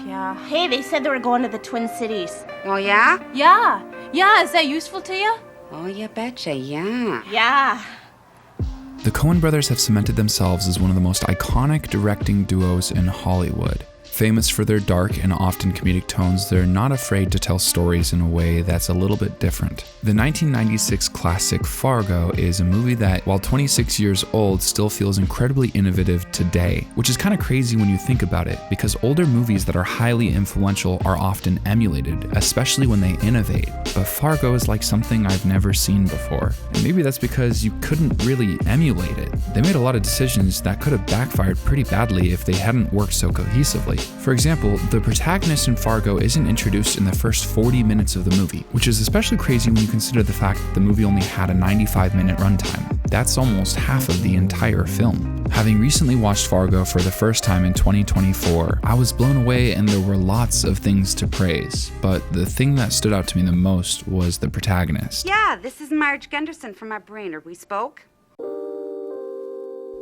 Yeah. Hey, they said they were going to the Twin Cities. Oh, yeah? Yeah, is that useful to you? Oh, you betcha, yeah. Yeah. The Coen brothers have cemented themselves as one of the most iconic directing duos in Hollywood. Famous for their dark and often comedic tones, they're not afraid to tell stories in a way that's a little bit different. The 1996 classic Fargo is a movie that, while 26 years old, still feels incredibly innovative today, which is kind of crazy when you think about it, because older movies that are highly influential are often emulated, especially when they innovate. But Fargo is like something I've never seen before, and maybe that's because you couldn't really emulate it. They made a lot of decisions that could have backfired pretty badly if they hadn't worked so cohesively. For example, the protagonist in Fargo isn't introduced in the first 40 minutes of the movie, which is especially crazy when you consider the fact that the movie only had a 95-minute runtime. That's almost half of the entire film. Having recently watched Fargo for the first time in 2024, I was blown away and there were lots of things to praise, but the thing that stood out to me the most was the protagonist. Yeah, this is Marge Gunderson from our brainer. We spoke?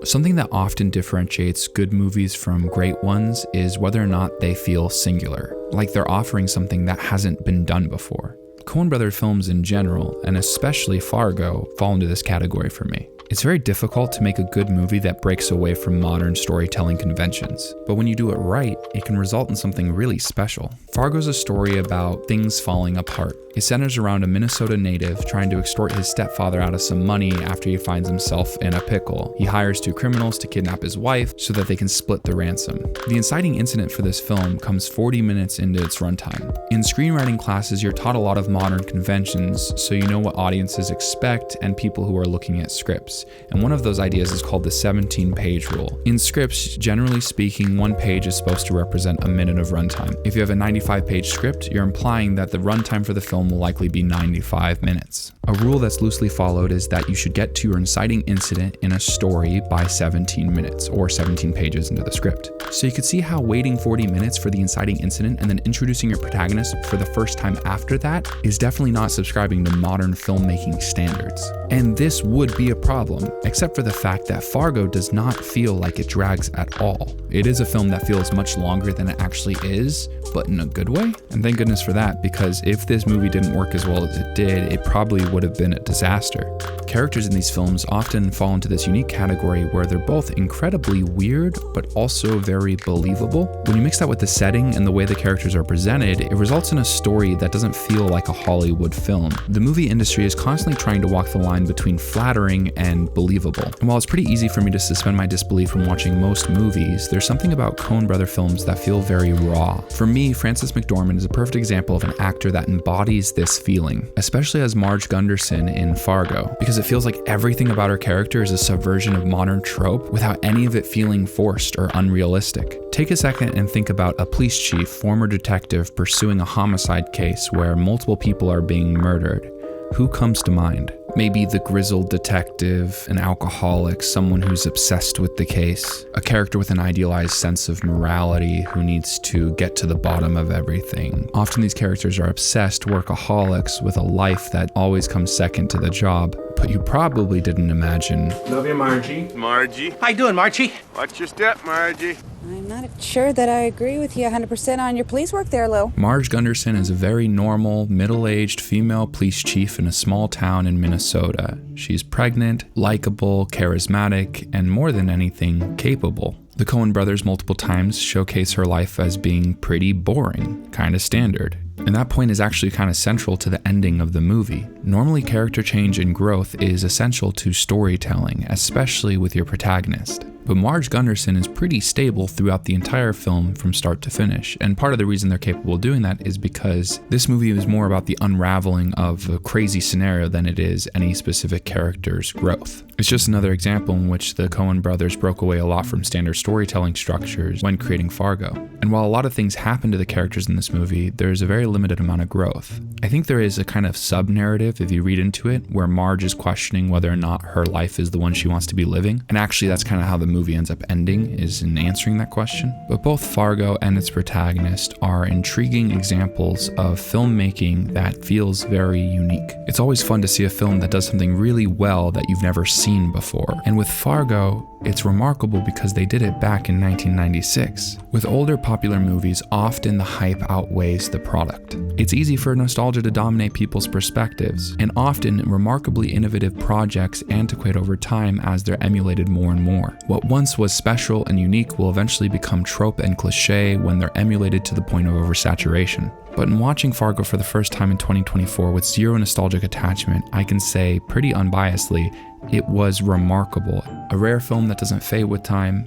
Something that often differentiates good movies from great ones is whether or not they feel singular, like they're offering something that hasn't been done before. Coen Brother films in general, and especially Fargo, fall into this category for me. It's very difficult to make a good movie that breaks away from modern storytelling conventions, but when you do it right, it can result in something really special. Fargo's a story about things falling apart. It centers around a Minnesota native trying to extort his stepfather out of some money after he finds himself in a pickle. He hires two criminals to kidnap his wife so that they can split the ransom. The inciting incident for this film comes 40 minutes into its runtime. In screenwriting classes, you're taught a lot of modern conventions, so you know what audiences expect and people who are looking at scripts. And one of those ideas is called the 17-page rule. In scripts, generally speaking, one page is supposed to represent a minute of runtime. If you have a 95-page script, you're implying that the runtime for the film will likely be 95 minutes. A rule that's loosely followed is that you should get to your inciting incident in a story by 17 minutes, or 17 pages into the script. So you could see how waiting 40 minutes for the inciting incident and then introducing your protagonist for the first time after that is definitely not subscribing to modern filmmaking standards. And this would be a problem, except for the fact that Fargo does not feel like it drags at all. It is a film that feels much longer than it actually is, but in a good way. And thank goodness for that, because if this movie didn't work as well as it did, it probably would have been a disaster. Characters in these films often fall into this unique category where they're both incredibly weird, but also very believable. When you mix that with the setting and the way the characters are presented, it results in a story that doesn't feel like a Hollywood film. The movie industry is constantly trying to walk the line between flattering and believable. And while it's pretty easy for me to suspend my disbelief when watching most movies, there's something about Coen Brother films that feel very raw. For me, Frances McDormand is a perfect example of an actor that embodies this feeling, especially as Marge Gunderson in Fargo, because it feels like everything about her character is a subversion of modern trope without any of it feeling forced or unrealistic. Take a second and think about a police chief, former detective, pursuing a homicide case where multiple people are being murdered. Who comes to mind? Maybe the grizzled detective, an alcoholic, someone who's obsessed with the case, a character with an idealized sense of morality who needs to get to the bottom of everything. Often these characters are obsessed workaholics with a life that always comes second to the job. But you probably didn't imagine. Love you, Margie. Margie. How you doing, Margie? Watch your step, Margie. I'm not sure that I agree with you 100% on your police work there, Lou. Marge Gunderson is a very normal, middle-aged female police chief in a small town in Minnesota. She's pregnant, likable, charismatic, and more than anything, capable. The Coen brothers multiple times showcase her life as being pretty boring, kind of standard. And that point is actually kind of central to the ending of the movie. Normally, character change and growth is essential to storytelling, especially with your protagonist. But Marge Gunderson is pretty stable throughout the entire film from start to finish, and part of the reason they're capable of doing that is because this movie is more about the unraveling of a crazy scenario than it is any specific character's growth. It's just another example in which the Coen brothers broke away a lot from standard storytelling structures when creating Fargo. And while a lot of things happen to the characters in this movie, there's a very limited amount of growth. I think there is a kind of sub-narrative, if you read into it, where Marge is questioning whether or not her life is the one she wants to be living, and actually that's kind of how the movie ends up ending, is in answering that question. But both Fargo and its protagonist are intriguing examples of filmmaking that feels very unique. It's always fun to see a film that does something really well that you've never seen seen before. And with Fargo, it's remarkable because they did it back in 1996. With older popular movies, often the hype outweighs the product. It's easy for nostalgia to dominate people's perspectives, and often remarkably innovative projects antiquate over time as they're emulated more and more. What once was special and unique will eventually become trope and cliche when they're emulated to the point of oversaturation. But in watching Fargo for the first time in 2024 with zero nostalgic attachment, I can say pretty unbiasedly, it was remarkable. A rare film that doesn't fade with time,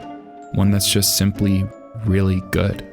one that's just simply really good.